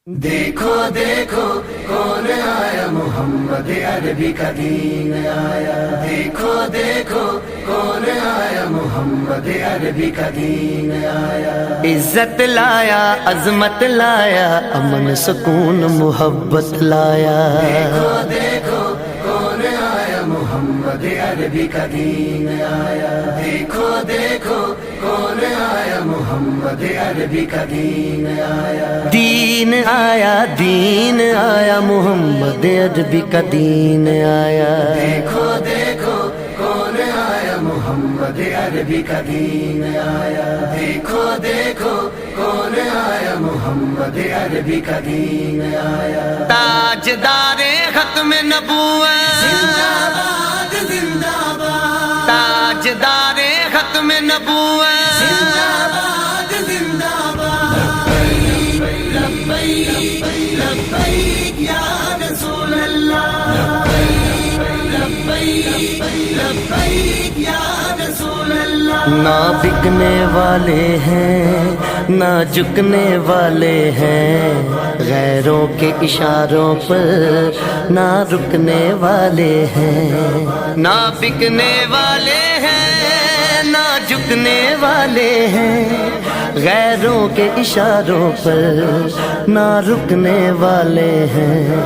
دیکھو دیکھو کون آیا، محمد عربی کا دین آیا۔ دیکھو دیکھو کون آیا، محمد عربی کا دین آیا۔ عزت لایا، عظمت لایا، امن سکون محبت لایا۔ دیکھو دیکھو کون آیا، محمد عربی کا دین آیا۔ دیکھو دیکھو کون آیا، محمد عربی کا دین آیا۔ دین آیا، دین آیا، محمد عربی کا دین آیا۔ دیکھو دیکھو کون آیا، محمد عربی کا دین آیا۔ دیکھو دیکھو کون آیا، محمد عربی کا دین آیا۔ تاجدار ختم نبوت، زندہ باد زندہ باد، تاجدار ختم نبوت، زندہ باد زندہ باد۔ لبیک لبیک یا رسول اللہ، لبیک لبیک یا رسول اللہ۔ نہ بکنے والے ہیں نہ جھکنے والے ہیں، غیروں کے اشاروں پر نہ رکنے والے ہیں۔ نہ بکنے والے ہیں نہ جھکنے والے ہیں، غیروں کے اشاروں پر نہ رکنے والے ہیں۔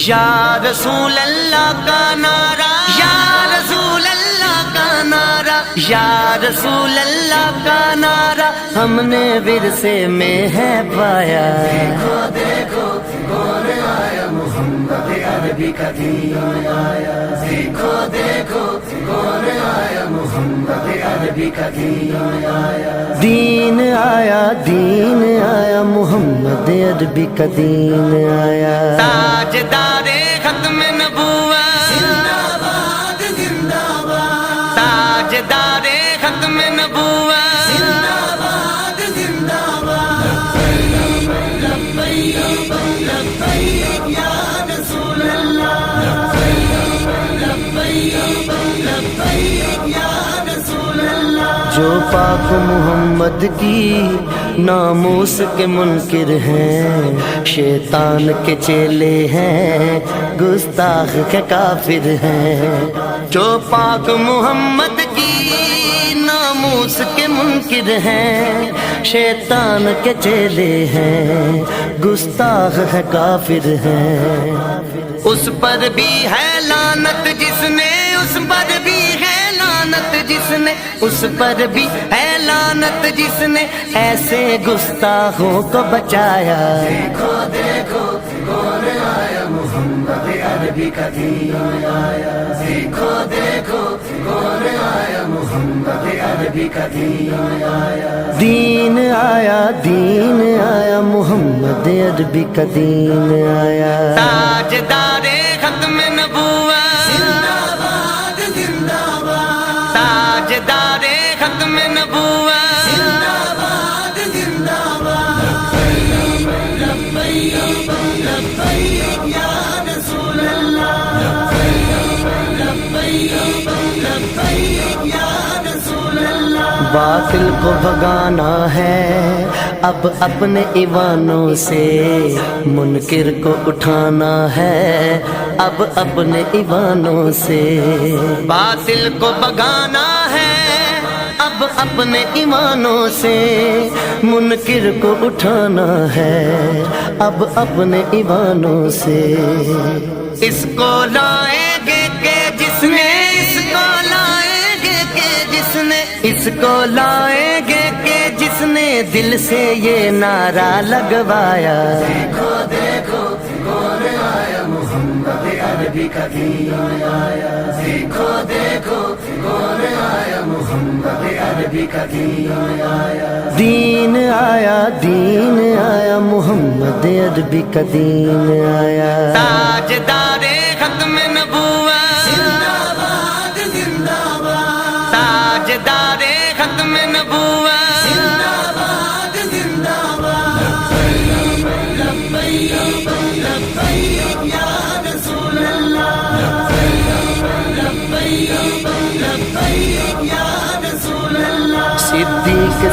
یا رسول اللہ کا نعرہ، یا رسول اللہ کا نعرہ، یا رسول اللہ کا نعرہ ہم نے ورثے میں ہے پایا۔ دیکھو دیکھو کون آیا، محمد عربی کا دین آیا۔ دیکھو دیکھو کون آیا، محمد عربی کا دین آیا۔ دین آیا، دین آیا، محمد عربی کا دین آیا۔ تاجدار ختم نبوت، زندہ باد زندہ باد، تاجدار ختم نبوت، زندہ باد زندہ باد۔ لبیک لبیک یا رسول اللہ، لبیک لبیک یا رسول اللہ۔ جو پاک محمد کی ناموس کے منکر ہیں، شیطان کے چیلے ہیں، گستاخ کے کافر ہیں۔ جو پاک محمد کی ناموس کے منکر ہیں، شیطان کے چیلے ہیں، گستاخ ہے کافر ہیں۔ اس پر بھی ہے لعنت جس نے، اس پر بھی ہے لعنت جس نے، اس پر بھی ہے لعنت جس نے ایسے گستاخوں کو بچایا۔ دیکھو دیکھو کون آیا، محمد عربی کا دین آیا۔ دیکھو دیکھو کون آیا، محمد عربی کا دین آیا۔ دین آیا، دین آیا، محمد عربی کا دین آیا۔ تاجدار ختم نبوت، زندہ باد زندہ باد، تاجدار ختم نبوت، زندہ باد زندہ باد۔ لبیک لبیک یا رسول اللہ، لبیک لبیک یا رسول اللہ۔ باطل کو بھگانا ہے اب اپنے ایوانوں سے، منکر کو اٹھانا ہے اب اپنے ایوانوں سے۔ باطل کو بھگانا ہے اب اپنے ایمانوں سے، منکر کو اٹھانا ہے اب اپنے ایمانوں سے۔ اس کو لائیں گے کہ جس نے، اس کو لائیں گے کہ جس نے، اس کو لائیں گے کہ جس نے دل سے یہ نعرہ لگوایا۔ دیکھو دیکھو کون آیا، محمد عربی کا دین آیا۔ دیکھو دیکھو کون آیا، محمد عربی کا دین آیا۔ دین آیا، دین آیا، محمد عربی کا دین آیا۔ تاجدار ختم نبوت، زندہ باد زندہ باد، تاجدار ختم نبوت، زندہ باد زندہ باد۔ لبیک لبیک یا رسول اللہ، لبیک لبیک یا رسول اللہ۔ صدیق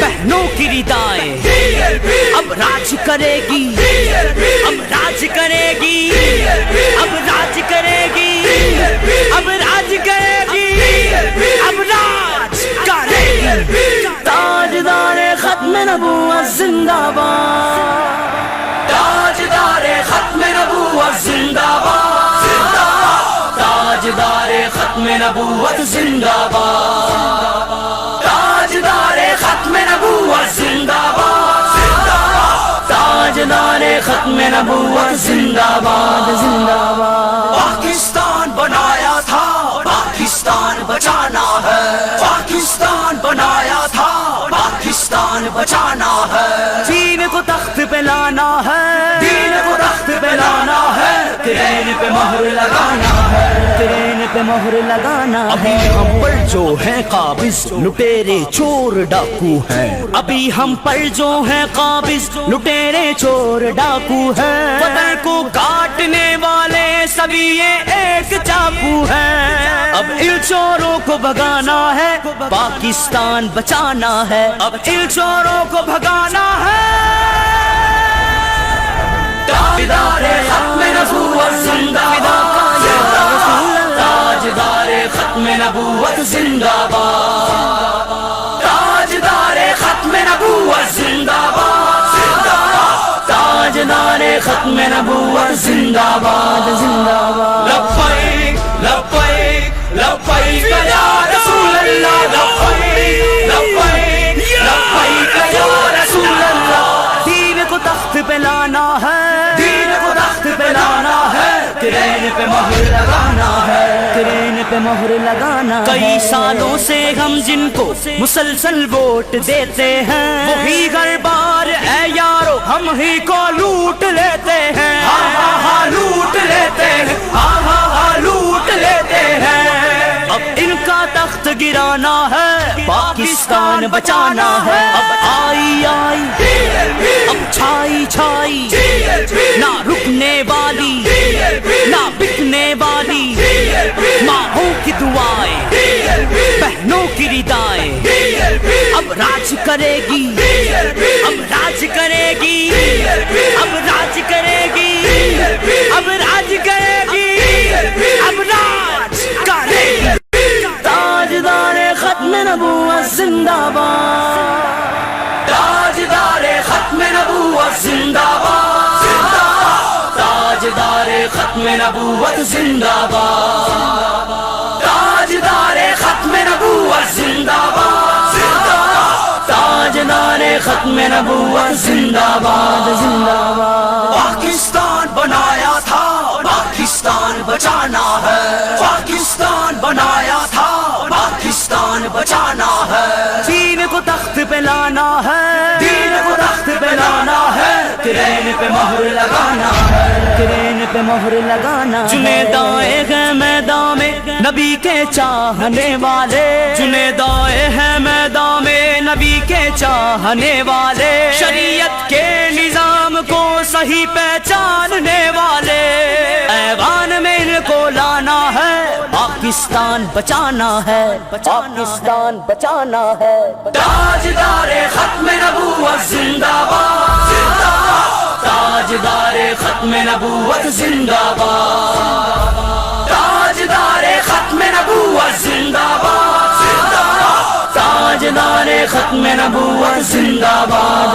بہنوں کی ردائیں اب راج کرے گی، اب راج کرے گی، اب راج کرے گی، اب راج کرے گی، اب راج کرے گی۔ تاجدار ختم نبوت زندہ باد، تاجدار ختم نبوت زندہ باد، تاجدار ختم نبوت زندہ باد، تاجدار ختم نبوت زندہ باد، تاجدار ختم نبوت زندہ باد، زندہ باد۔ پاکستان بنایا تھا، پاکستان بچانا ہے، پاکستان بنایا تھا، پاکستان بچانا ہے، دین کو تخت پہ لانا ہے، دین کو تخت پہ لانا ہے، ٹرین پہ مہر لگانا ہے، ٹرین پہ مہر لگانا ہے۔ ابھی ہم پر جو ہیں قابض لٹیرے چور ڈاکو ہیں، ابھی ہم پر جو ہیں قابض لٹیرے چور ڈاکو ہیں، وطن کو کاٹنے والے سبھی یہ ایک چاقو ہیں، اب ان چوروں کو بھگانا ہے، پاکستان بچانا ہے، اب ان چوروں کو بھگانا ہے۔ تاجدار ختم نبوت زندہ باد، تاجدار ختم نبوت زندہ باد، تاجدار ختم نبوت زندہ باد، تاجدار ختم نبوت زندہ باد، زندہ باد۔ لبیک لبیک لبیک یا رسول اللہ، لبیک لبیک لبیک یا رسول اللہ، دین کو تخت پہ لانا ہے، دین کو تخت پہ لانا ہے، ٹرین پہ مہر لگانا ہے، ٹرین پہ مہر لگانا ہے۔ کئی سالوں سے ہم جن کو مسلسل ووٹ دیتے ہیں، وہی ہر بار اے یارو ہم ہی کو لوٹ لیتے ہیں، ہاں ہاں ہاں لوٹ لیتے ہیں، ہاں ہاں ہاں لوٹ لیتے ہیں۔ اب ان کا تخت گرانا ہے، پاکستان بچانا ہے، اب آئی آئی اب چھائی چھائی، نہ رکنے والی نہ بکنے والی، ماں کی دعائیں بہنوں کی ردائیں اب راج کرے گی، اب راج کرے گی، اب راج کرے گی، اب راج کرے گی، اب راج کرے گی۔ تاجدار ختم نبوت زندہ باد، تاجدار ختم نبوت زندہ باد، تاجدار ختم نبوت زندہ باد، تاجدار ختم نبوت زندہ باد، تاجدار ختم نبوت زندہ باد، زندہ باد۔ پاکستان بنایا تھا، پاکستان بچانا ہے، پاکستان بنایا تھا، پاکستان بچانا ہے، دین کو تخت پہ لانا ہے، دین کو تخت پہ لانا ہے، ٹرین پہ مہر لگانا ہے، ٹرین پہ مہر لگانا ہے۔ جنیدائے ہیں میدان میں نبی کے چاہنے والے، جنیدائے ہیں میدان میں نبی کے چاہنے والے، شریعت کے نظام کو صحیح پہچاننے والے، ایوان میں ان کو لانا ہے، پاکستان بچانا ہے، پاکستان بچانا ہے۔ تاجدار ختم نبوت زندہ باد، تاجدار ختم نبوت زندہ باد، تاجدار ختم نبوت زندہ باد، تاجدار ختم نبوت زندہ باد۔